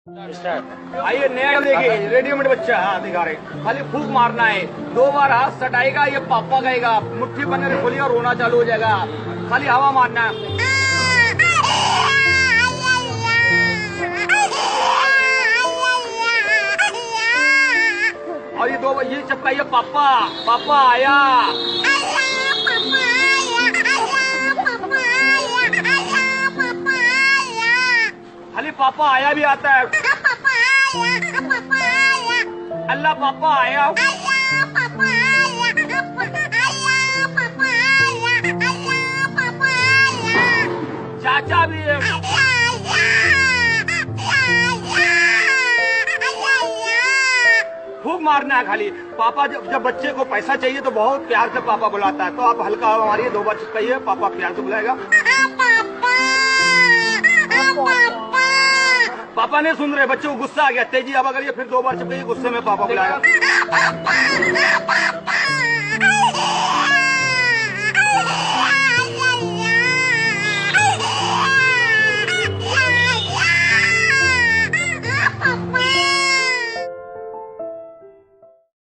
आइए नया देखिए, रेडीमेड बच्चा हाँ दिखा रहे, खाली फूक मारना है, 2 बार हाथ सटाएगा, ये पापा कहेगा, मुट्ठी बनने खोली और रोना चालू हो जाएगा, खाली हवा मारना है। और ये 2 बार ये चपकाइए, पापा पापा आया, खाली पापा आया भी आता है, अल्लाह पापा आया, चाचा भी है, फूक मारना है खाली। पापा जब बच्चे को पैसा चाहिए तो बहुत प्यार से पापा बुलाता है, तो आप हल्का हवा मारिए, 2 बार चिपकाइए, पापा प्यार से बुलाएगा। पापा नहीं सुन रहे, बच्चे को गुस्सा आ गया, तेजी अब अगर ये फिर 2 बार चिपकाइए, गुस्से में पापा बुलाएगा।